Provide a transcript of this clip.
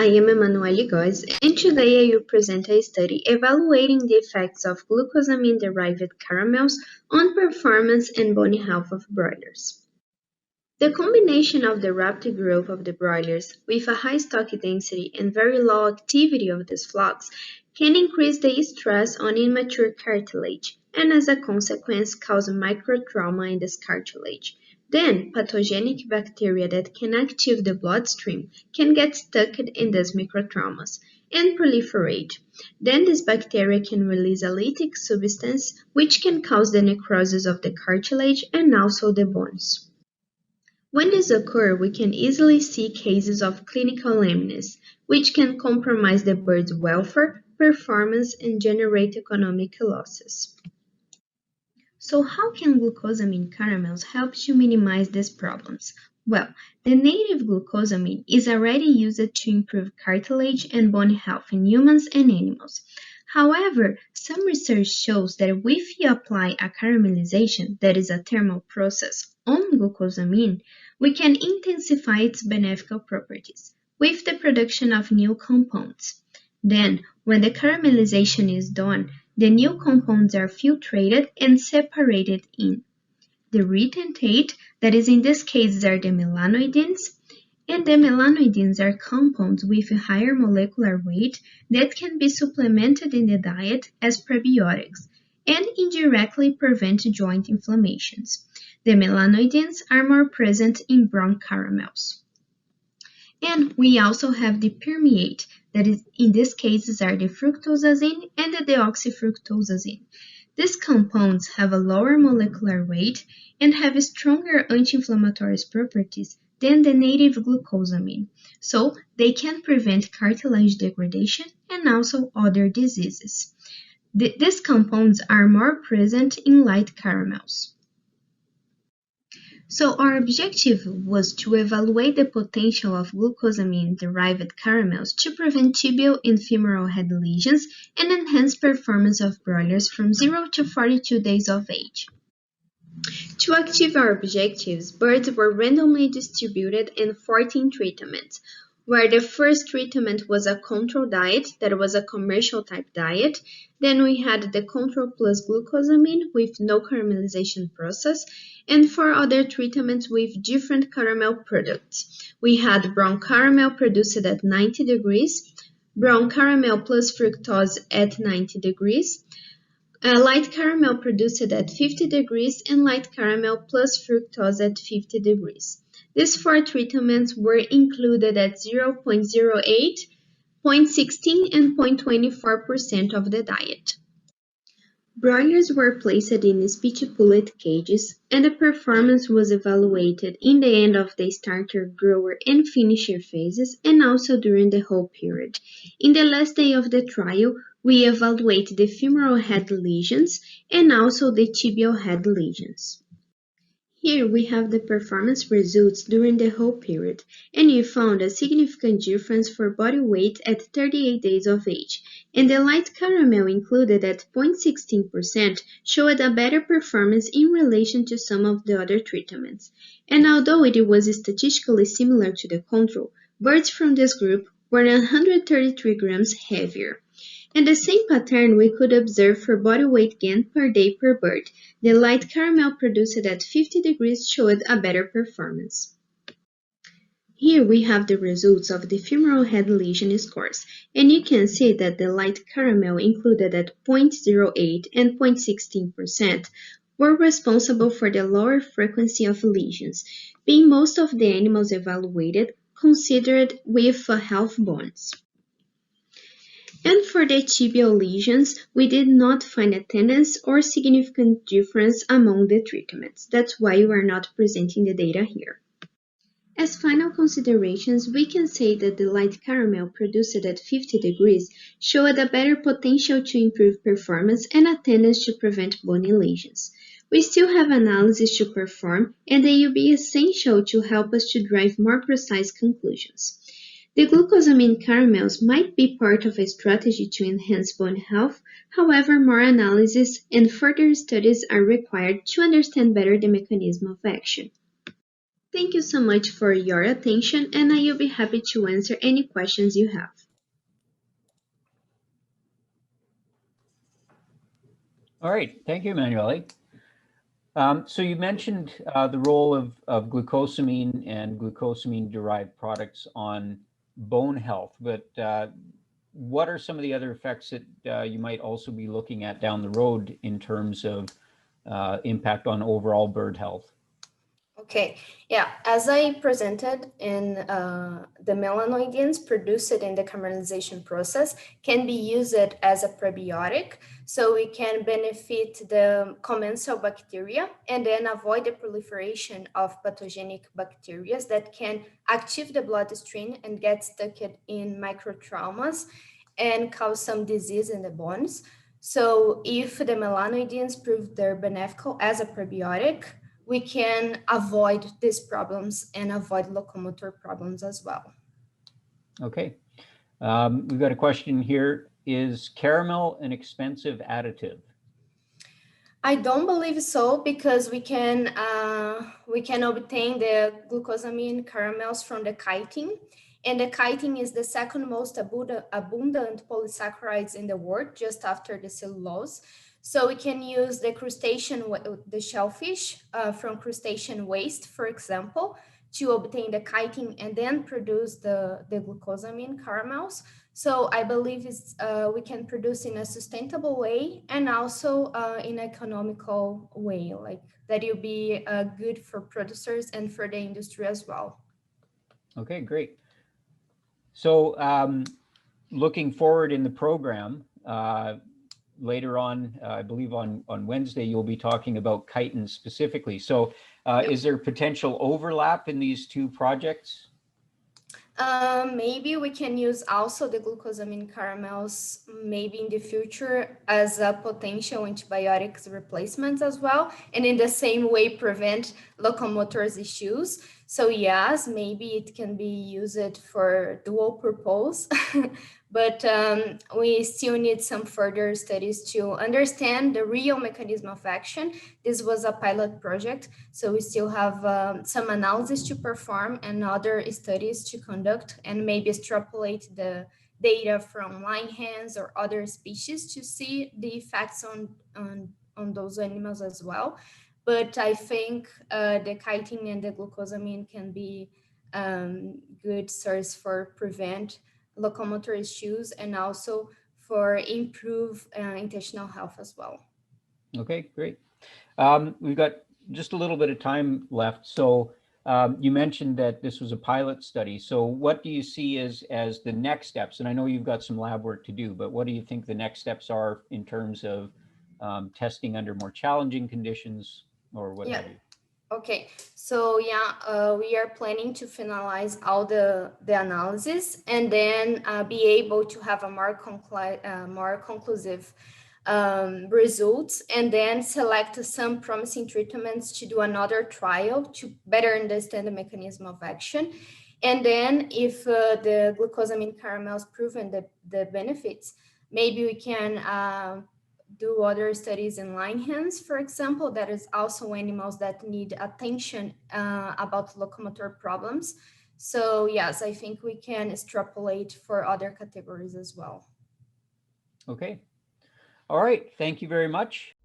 I am Emanuele Goes, and today I will present a study evaluating the effects of glucosamine-derived caramels on performance and bone health of broilers. The combination of the rapid growth of the broilers with a high stock density and very low activity of these flocks can increase the stress on immature cartilage and as a consequence cause microtrauma in this cartilage. Then, pathogenic bacteria that can activate the bloodstream can get stuck in these microtraumas and proliferate. Then this bacteria can release a lytic substance which can cause the necrosis of the cartilage and also the bones. When this occurs, we can easily see cases of clinical lameness, which can compromise the bird's welfare, performance, and generate economic losses. So how can glucosamine caramels help to minimize these problems? Well, the native glucosamine is already used to improve cartilage and bone health in humans and animals. However, some research shows that if you apply a caramelization, that is a thermal process, on glucosamine, we can intensify its beneficial properties with the production of new compounds. Then, when the caramelization is done, the new compounds are filtrated and separated in the retentate, that is in this case are the melanoidins, and the melanoidins are compounds with a higher molecular weight that can be supplemented in the diet as prebiotics and indirectly prevent joint inflammations. The melanoidins are more present in brown caramels. And we also have the permeate, that is, in these cases are the fructosazine and the deoxyfructosazine. These compounds have a lower molecular weight and have stronger anti-inflammatory properties than the native glucosamine, so they can prevent cartilage degradation and also other diseases. These compounds are more present in light caramels. So our objective was to evaluate the potential of glucosamine-derived caramels to prevent tibial and femoral head lesions and enhance performance of broilers from 0 to 42 days of age. To achieve our objectives, birds were randomly distributed in 14 treatments, where the first treatment was a control diet, that was a commercial type diet. Then we had the control plus glucosamine with no caramelization process, and 4 other treatments with different caramel products. We had brown caramel produced at 90 degrees, brown caramel plus fructose at 90 degrees, light caramel produced at 50 degrees, and light caramel plus fructose at 50 degrees. These 4 treatments were included at 0.08, 0.16, and 0.24% of the diet. Broilers were placed in spitipulate cages, and the performance was evaluated in the end of the starter, grower, and finisher phases, and also during the whole period. In the last day of the trial, we evaluate the femoral head lesions and also the tibial head lesions. Here we have the performance results during the whole period, and we found a significant difference for body weight at 38 days of age, and the light caramel included at 0.16% showed a better performance in relation to some of the other treatments. And although it was statistically similar to the control, birds from this group were 133 grams heavier. And the same pattern we could observe for body weight gain per day per bird. The light caramel produced at 50 degrees showed a better performance. Here we have the results of the femoral head lesion scores, and you can see that the light caramel included at 0.08 and 0.16% were responsible for the lower frequency of lesions, being most of the animals evaluated considered with health bones. And for the tibial lesions, we did not find a tendency or significant difference among the treatments. That's why we are not presenting the data here. As final considerations, we can say that the light caramel produced at 50 degrees showed a better potential to improve performance and a tendency to prevent bony lesions. We still have analysis to perform, and they will be essential to help us to drive more precise conclusions. The glucosamine caramels might be part of a strategy to enhance bone health. However, more analysis and further studies are required to understand better the mechanism of action. Thank you so much for your attention, and I will be happy to answer any questions you have. All right, thank you, Emanuele. So you mentioned the role of glucosamine and glucosamine-derived products on bone health, but what are some of the other effects that you might also be looking at down the road in terms of impact on overall bird health? Okay, yeah, as I presented in the melanoidins produced in the caramelization process can be used as a prebiotic, so we can benefit the commensal bacteria and then avoid the proliferation of pathogenic bacteria that can active the bloodstream and get stuck in microtraumas and cause some disease in the bones. So if the melanoidins prove they're beneficial as a prebiotic, we can avoid these problems and avoid locomotor problems as well. Okay. We've got a question here. Is caramel an expensive additive? I don't believe so, because we can obtain the glucosamine caramels from the chitin, and the chitin is the second most abundant polysaccharides in the world, just after the cellulose. So we can use the crustacean, the shellfish from crustacean waste, for example, to obtain the chitin and then produce the glucosamine caramels. So I believe we can produce in a sustainable way and also in an economical way, like that will be good for producers and for the industry as well. Okay, great. So looking forward in the program, later on, I believe on Wednesday, you'll be talking about chitin specifically. So Yep. Is there potential overlap in these two projects? Maybe we can use also the glucosamine caramels maybe in the future as a potential antibiotics replacement as well, and in the same way prevent locomotors issues. So yes, maybe it can be used for dual purpose, but we still need some further studies to understand the real mechanism of action. This was a pilot project, so we still have some analysis to perform and other studies to conduct, and maybe extrapolate the data from lion hens or other species to see the effects on those animals as well. But I think the chitin and the glucosamine can be good source for prevent locomotor issues and also for improve intestinal health as well. Okay, great. We've got just a little bit of time left. So you mentioned that this was a pilot study. So what do you see as the next steps? And I know you've got some lab work to do, but what do you think the next steps are in terms of testing under more challenging conditions or what have you? Okay, so yeah, we are planning to finalize all the analysis and then be able to have a more conclusive results, and then select some promising treatments to do another trial to better understand the mechanism of action. And then if the glucosamine caramels proven the benefits, maybe we can do other studies in lion hens, for example, that is also animals that need attention about locomotor problems. So yes, I think we can extrapolate for other categories as well. Okay. All right. Thank you very much.